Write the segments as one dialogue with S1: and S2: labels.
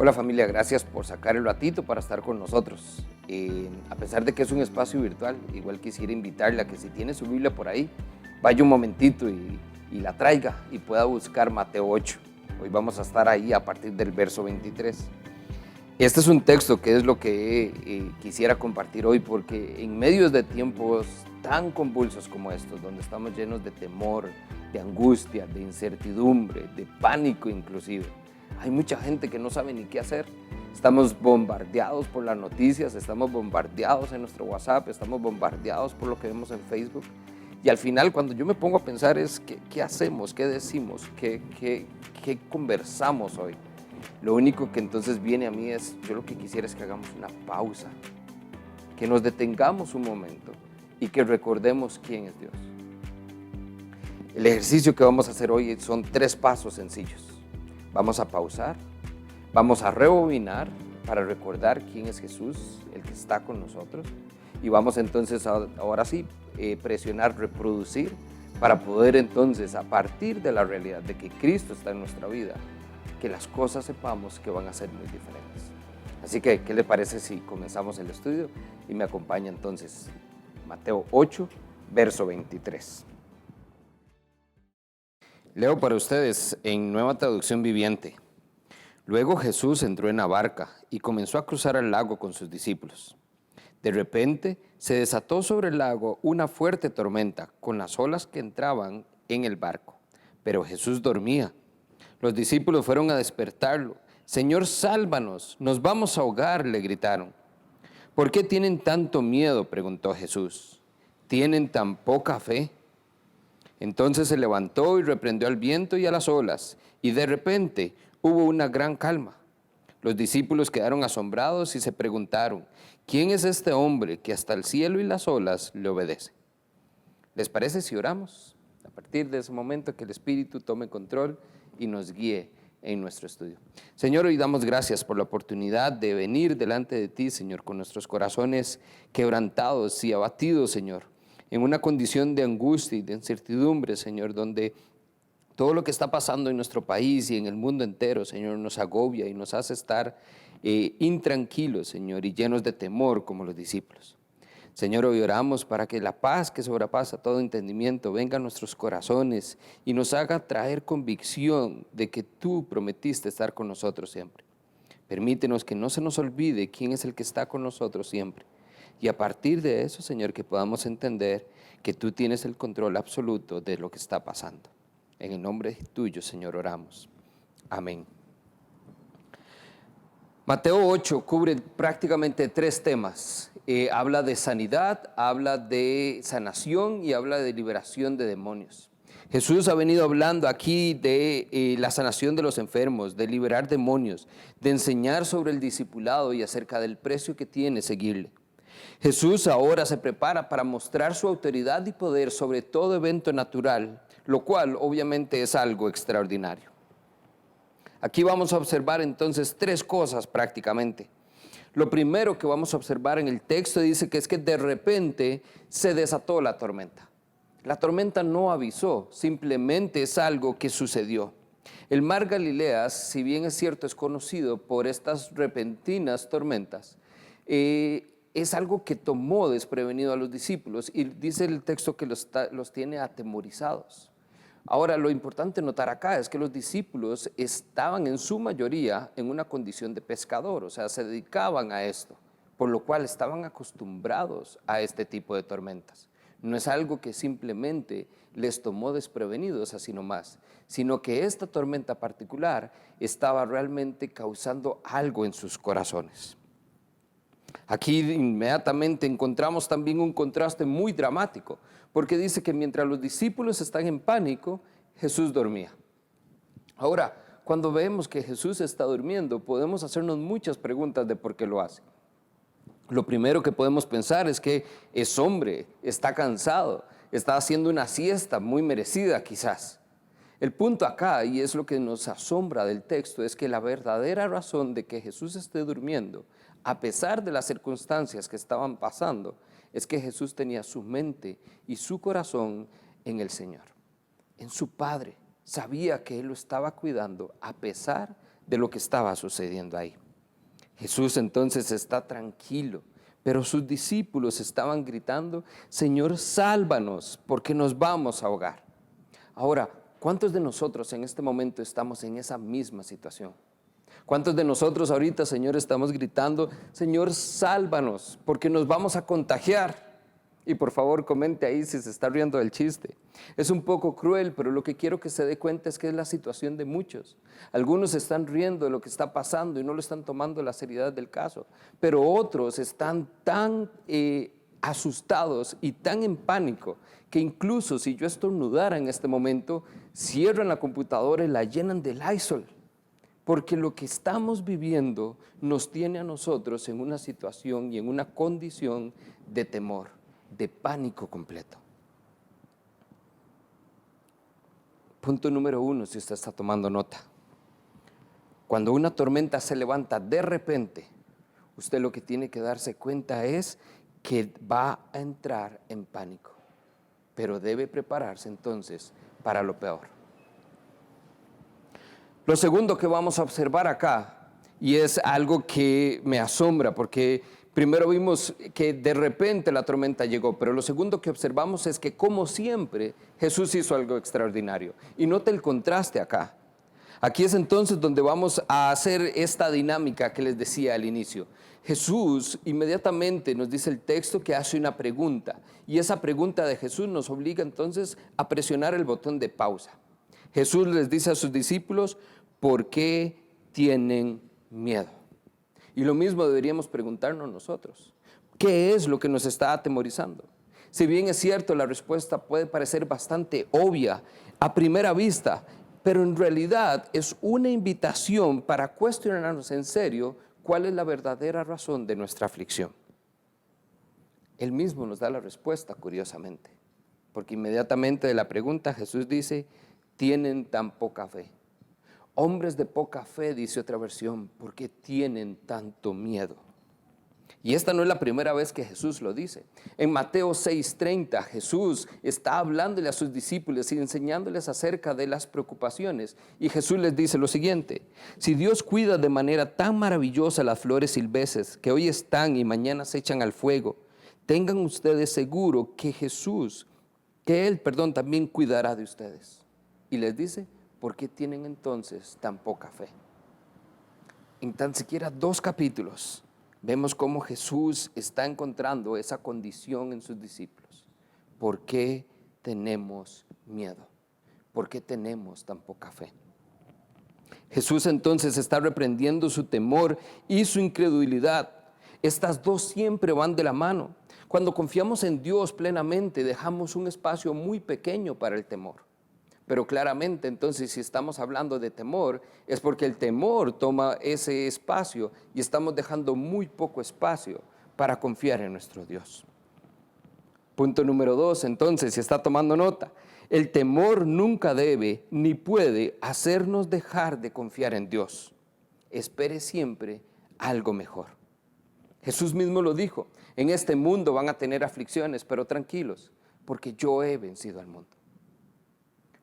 S1: Hola familia, gracias por sacar el ratito para estar con nosotros. A pesar de que es un espacio virtual, igual quisiera invitarle a que si tiene su Biblia por ahí, vaya un momentito y la traiga y pueda buscar Mateo 8. Hoy vamos a estar ahí a partir del verso 23. Este es un texto que es lo que quisiera compartir hoy, porque en medio de tiempos tan convulsos como estos, donde estamos llenos de temor, de angustia, de incertidumbre, de pánico inclusive, hay mucha gente que no sabe ni qué hacer. Estamos bombardeados por las noticias, estamos bombardeados en nuestro WhatsApp, estamos bombardeados por lo que vemos en Facebook. Y al final, cuando yo me pongo a pensar es ¿qué hacemos? ¿Qué decimos? ¿Qué conversamos hoy? Lo único que entonces viene a mí es, yo lo que quisiera es que hagamos una pausa, que nos detengamos un momento y que recordemos quién es Dios. El ejercicio que vamos a hacer hoy son 3 pasos sencillos. Vamos a pausar, vamos a rebobinar para recordar quién es Jesús, el que está con nosotros, y vamos entonces ahora sí presionar reproducir para poder entonces, a partir de la realidad de que Cristo está en nuestra vida, que las cosas sepamos que van a ser muy diferentes. Así que, ¿qué le parece si comenzamos el estudio y me acompaña entonces Mateo 8, verso 23? Leo para ustedes en Nueva Traducción Viviente. Luego Jesús entró en la barca y comenzó a cruzar el lago con sus discípulos. De repente se desató sobre el lago una fuerte tormenta con las olas que entraban en el barco, pero Jesús dormía. Los discípulos fueron a despertarlo. «Señor, sálvanos, nos vamos a ahogar», le gritaron. «¿Por qué tienen tanto miedo?», preguntó Jesús. «¿Tienen tan poca fe?». Entonces se levantó y reprendió al viento y a las olas, y de repente hubo una gran calma. Los discípulos quedaron asombrados y se preguntaron, ¿quién es este hombre que hasta el cielo y las olas le obedecen? ¿Les parece si oramos? A partir de ese momento que el Espíritu tome control y nos guíe en nuestro estudio. Señor, hoy damos gracias por la oportunidad de venir delante de ti, Señor, con nuestros corazones quebrantados y abatidos, Señor, en una condición de angustia y de incertidumbre, Señor, donde todo lo que está pasando en nuestro país y en el mundo entero, Señor, nos agobia y nos hace estar intranquilos, Señor, y llenos de temor como los discípulos. Señor, hoy oramos para que la paz que sobrepasa todo entendimiento venga a nuestros corazones y nos haga traer convicción de que tú prometiste estar con nosotros siempre. Permítenos que no se nos olvide quién es el que está con nosotros siempre. Y a partir de eso, Señor, que podamos entender que tú tienes el control absoluto de lo que está pasando. En el nombre tuyo, Señor, oramos. Amén. Mateo 8 cubre prácticamente 3 temas. Habla de sanidad, habla de sanación y habla de liberación de demonios. Jesús ha venido hablando aquí de la sanación de los enfermos, de liberar demonios, de enseñar sobre el discipulado y acerca del precio que tiene seguirle. Jesús ahora se prepara para mostrar su autoridad y poder sobre todo evento natural, lo cual obviamente es algo extraordinario. Aquí vamos a observar entonces 3 cosas prácticamente. Lo primero que vamos a observar en el texto dice que es que de repente se desató la tormenta. La tormenta no avisó, simplemente es algo que sucedió. El mar Galileas, si bien es cierto, es conocido por estas repentinas tormentas, es algo que tomó desprevenido a los discípulos y dice el texto que los tiene atemorizados. Ahora, lo importante notar acá es que los discípulos estaban en su mayoría en una condición de pescador, o sea, se dedicaban a esto, por lo cual estaban acostumbrados a este tipo de tormentas. No es algo que simplemente les tomó desprevenidos así nomás, sino que esta tormenta particular estaba realmente causando algo en sus corazones. Aquí inmediatamente encontramos también un contraste muy dramático, porque dice que mientras los discípulos están en pánico, Jesús dormía. Ahora, cuando vemos que Jesús está durmiendo, podemos hacernos muchas preguntas de por qué lo hace. Lo primero que podemos pensar es que es hombre, está cansado, está haciendo una siesta muy merecida quizás. El punto acá, y es lo que nos asombra del texto, es que la verdadera razón de que Jesús esté durmiendo, a pesar de las circunstancias que estaban pasando, es que Jesús tenía su mente y su corazón en el Señor, en su Padre. Sabía que Él lo estaba cuidando a pesar de lo que estaba sucediendo ahí. Jesús entonces está tranquilo, pero sus discípulos estaban gritando: Señor, sálvanos, porque nos vamos a ahogar. Ahora, ¿cuántos de nosotros en este momento estamos en esa misma situación? ¿Cuántos de nosotros ahorita, Señor, estamos gritando: Señor, sálvanos, porque nos vamos a contagiar? Y por favor, comente ahí si se está riendo del chiste. Es un poco cruel, pero lo que quiero que se dé cuenta es que es la situación de muchos. Algunos se están riendo de lo que está pasando y no lo están tomando la seriedad del caso, pero otros están tan asustados y tan en pánico que incluso si yo estornudara en este momento, cierran la computadora y la llenan de Lysol. Porque lo que estamos viviendo nos tiene a nosotros en una situación y en una condición de temor, de pánico completo. Punto número 1, si usted está tomando nota. Cuando una tormenta se levanta de repente, usted lo que tiene que darse cuenta es que va a entrar en pánico, pero debe prepararse entonces para lo peor. Lo segundo que vamos a observar acá, y es algo que me asombra, porque primero vimos que de repente la tormenta llegó, pero lo segundo que observamos es que, como siempre, Jesús hizo algo extraordinario. Y note el contraste acá. Aquí es entonces donde vamos a hacer esta dinámica que les decía al inicio. Jesús inmediatamente nos dice el texto que hace una pregunta, y esa pregunta de Jesús nos obliga entonces a presionar el botón de pausa. Jesús les dice a sus discípulos: ¿por qué tienen miedo? Y lo mismo deberíamos preguntarnos nosotros. ¿Qué es lo que nos está atemorizando? Si bien es cierto, la respuesta puede parecer bastante obvia a primera vista, pero en realidad es una invitación para cuestionarnos en serio cuál es la verdadera razón de nuestra aflicción. Él mismo nos da la respuesta, curiosamente, porque inmediatamente de la pregunta Jesús dice: tienen tan poca fe. Hombres de poca fe, dice otra versión, ¿por qué tienen tanto miedo? Y esta no es la primera vez que Jesús lo dice. En Mateo 6:30, Jesús está hablándole a sus discípulos y enseñándoles acerca de las preocupaciones. Y Jesús les dice lo siguiente: si Dios cuida de manera tan maravillosa las flores silvestres que hoy están y mañana se echan al fuego, tengan ustedes seguro que Él también cuidará de ustedes. Y les dice: ¿por qué tienen entonces tan poca fe? En tan siquiera 2 capítulos vemos cómo Jesús está encontrando esa condición en sus discípulos. ¿Por qué tenemos miedo? ¿Por qué tenemos tan poca fe? Jesús entonces está reprendiendo su temor y su incredulidad. Estas dos siempre van de la mano. Cuando confiamos en Dios plenamente, dejamos un espacio muy pequeño para el temor. Pero claramente, entonces, si estamos hablando de temor, es porque el temor toma ese espacio y estamos dejando muy poco espacio para confiar en nuestro Dios. Punto número 2, entonces, si está tomando nota, el temor nunca debe ni puede hacernos dejar de confiar en Dios. Espere siempre algo mejor. Jesús mismo lo dijo: en este mundo van a tener aflicciones, pero tranquilos, porque yo he vencido al mundo.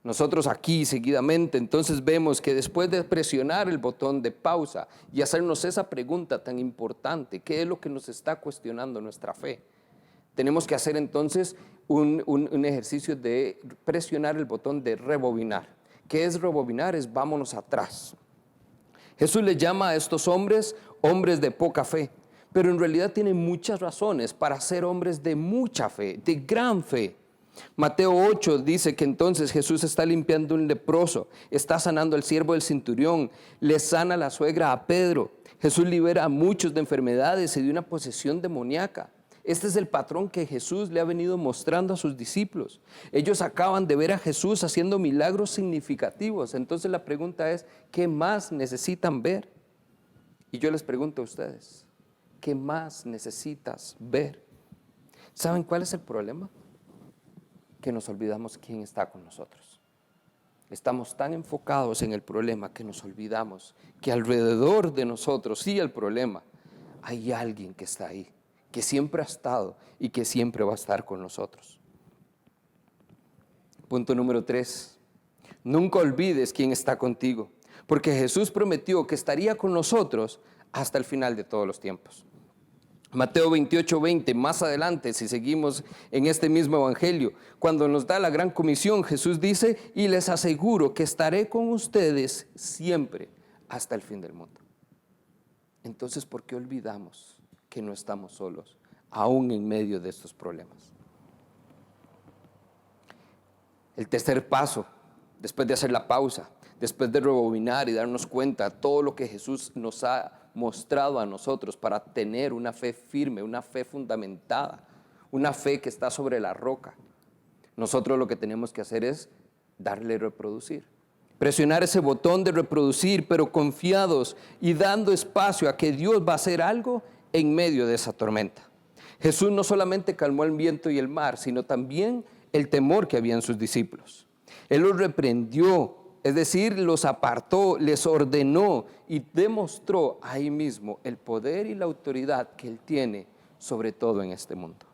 S1: Nosotros aquí seguidamente entonces vemos que después de presionar el botón de pausa y hacernos esa pregunta tan importante, ¿qué es lo que nos está cuestionando nuestra fe? Tenemos que hacer entonces un ejercicio de presionar el botón de rebobinar. ¿Qué es rebobinar? Es vámonos atrás. Jesús le llama a estos hombres de poca fe, pero en realidad tienen muchas razones para ser hombres de mucha fe, de gran fe. Mateo 8 dice que entonces Jesús está limpiando un leproso, está sanando al siervo del centurión, le sana la suegra a Pedro. Jesús libera a muchos de enfermedades y de una posesión demoníaca. Este es el patrón que Jesús le ha venido mostrando a sus discípulos. Ellos acaban de ver a Jesús haciendo milagros significativos. Entonces la pregunta es: ¿qué más necesitan ver? Y yo les pregunto a ustedes: ¿qué más necesitas ver? ¿Saben cuál es el problema? Que nos olvidamos quién está con nosotros. Estamos tan enfocados en el problema que nos olvidamos que alrededor de nosotros, sí, el problema, hay alguien que está ahí, que siempre ha estado y que siempre va a estar con nosotros. Punto número 3. Nunca olvides quién está contigo, porque Jesús prometió que estaría con nosotros hasta el final de todos los tiempos. Mateo 28:20, más adelante, si seguimos en este mismo evangelio, cuando nos da la gran comisión, Jesús dice: y les aseguro que estaré con ustedes siempre hasta el fin del mundo. Entonces, ¿por qué olvidamos que no estamos solos, aún en medio de estos problemas? El tercer paso, después de hacer la pausa, después de rebobinar y darnos cuenta de todo lo que Jesús nos ha mostrado a nosotros para tener una fe firme, una fe fundamentada, una fe que está sobre la roca, nosotros lo que tenemos que hacer es darle reproducir. Presionar ese botón de reproducir, pero confiados y dando espacio a que Dios va a hacer algo en medio de esa tormenta. Jesús no solamente calmó el viento y el mar, sino también el temor que había en sus discípulos. Él los reprendió, es decir, los apartó, les ordenó y demostró ahí mismo el poder y la autoridad que Él tiene sobre todo en este mundo.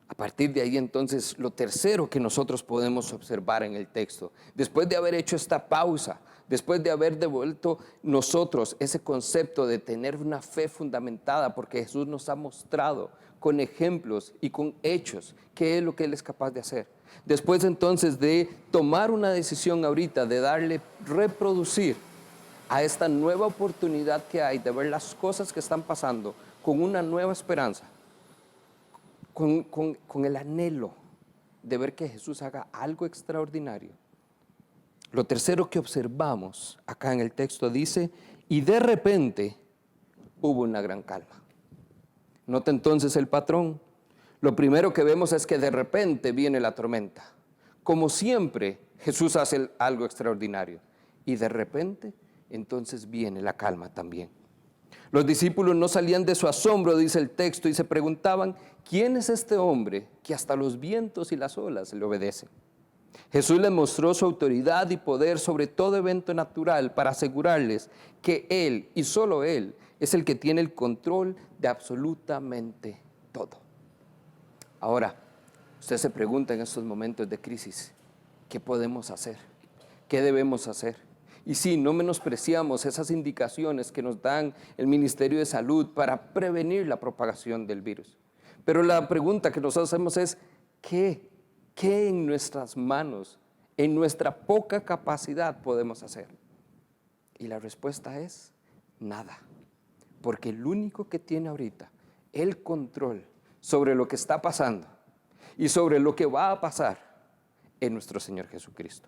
S1: A partir de ahí, entonces, lo tercero que nosotros podemos observar en el texto, después de haber hecho esta pausa, después de haber devuelto nosotros ese concepto de tener una fe fundamentada, porque Jesús nos ha mostrado con ejemplos y con hechos qué es lo que Él es capaz de hacer. Después entonces de tomar una decisión ahorita, de darle reproducir a esta nueva oportunidad que hay, de ver las cosas que están pasando con una nueva esperanza, con el anhelo de ver que Jesús haga algo extraordinario. Lo tercero que observamos acá en el texto dice: y de repente hubo una gran calma. Nota entonces el patrón. Lo primero que vemos es que de repente viene la tormenta. Como siempre, Jesús hace algo extraordinario. Y de repente, entonces viene la calma también. Los discípulos no salían de su asombro, dice el texto, y se preguntaban: ¿quién es este hombre que hasta los vientos y las olas le obedecen? Jesús les mostró su autoridad y poder sobre todo evento natural para asegurarles que Él y solo Él es el que tiene el control de absolutamente todo. Ahora, usted se pregunta en estos momentos de crisis: ¿qué podemos hacer? ¿Qué debemos hacer? Y sí, no menospreciamos esas indicaciones que nos dan el Ministerio de Salud para prevenir la propagación del virus. Pero la pregunta que nos hacemos es: ¿qué en nuestras manos, en nuestra poca capacidad podemos hacer? Y la respuesta es: nada. Porque el único que tiene ahorita el control sobre lo que está pasando y sobre lo que va a pasar es nuestro Señor Jesucristo.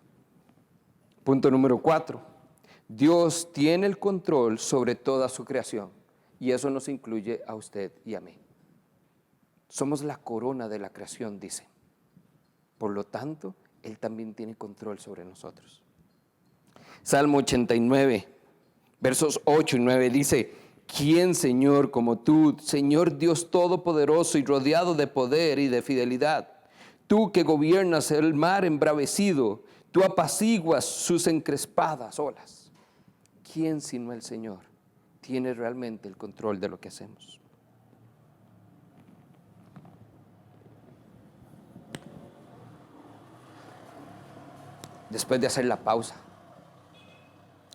S1: Punto número 4. Dios tiene el control sobre toda su creación, y eso nos incluye a usted y a mí. Somos la corona de la creación, dice. Por lo tanto, Él también tiene control sobre nosotros. Salmo 89, versos 8 y 9 dice: ¿quién, Señor, como tú, Señor Dios todopoderoso y rodeado de poder y de fidelidad? Tú que gobiernas el mar embravecido, tú apaciguas sus encrespadas olas. ¿Quién sino el Señor tiene realmente el control de lo que hacemos? Después de hacer la pausa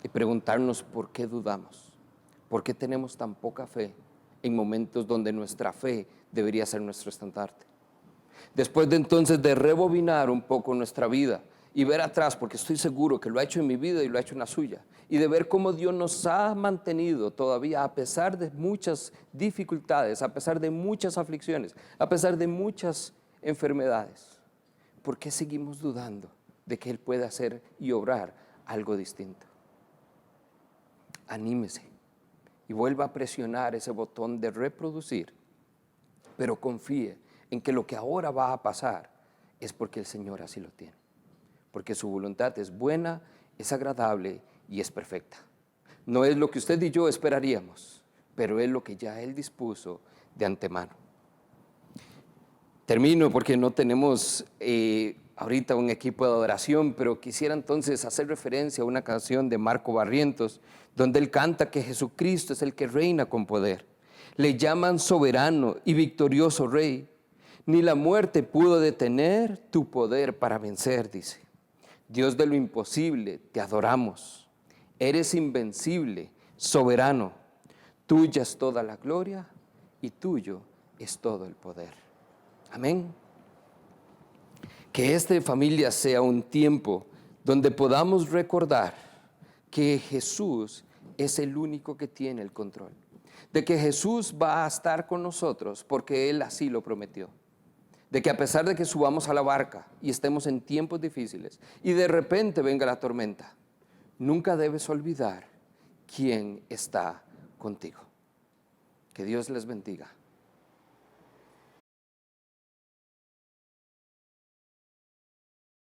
S1: y preguntarnos por qué dudamos, por qué tenemos tan poca fe en momentos donde nuestra fe debería ser nuestro estandarte. Después de entonces de rebobinar un poco nuestra vida y ver atrás, porque estoy seguro que lo ha hecho en mi vida y lo ha hecho en la suya, y de ver cómo Dios nos ha mantenido todavía a pesar de muchas dificultades, a pesar de muchas aflicciones, a pesar de muchas enfermedades. ¿Por qué seguimos dudando de que Él puede hacer y obrar algo distinto? Anímese y vuelva a presionar ese botón de reproducir, pero confíe en que lo que ahora va a pasar es porque el Señor así lo tiene, porque su voluntad es buena, es agradable y es perfecta. No es lo que usted y yo esperaríamos, pero es lo que ya Él dispuso de antemano. Termino porque no tenemos ahorita un equipo de adoración, pero quisiera entonces hacer referencia a una canción de Marco Barrientos, donde él canta que Jesucristo es el que reina con poder. Le llaman soberano y victorioso Rey. Ni la muerte pudo detener tu poder para vencer, dice. Dios de lo imposible, te adoramos. Eres invencible, soberano. Tuya es toda la gloria y tuyo es todo el poder. Amén. Que esta familia sea un tiempo donde podamos recordar que Jesús es el único que tiene el control. De que Jesús va a estar con nosotros porque Él así lo prometió. De que a pesar de que subamos a la barca y estemos en tiempos difíciles y de repente venga la tormenta, nunca debes olvidar quién está contigo. Que Dios les bendiga.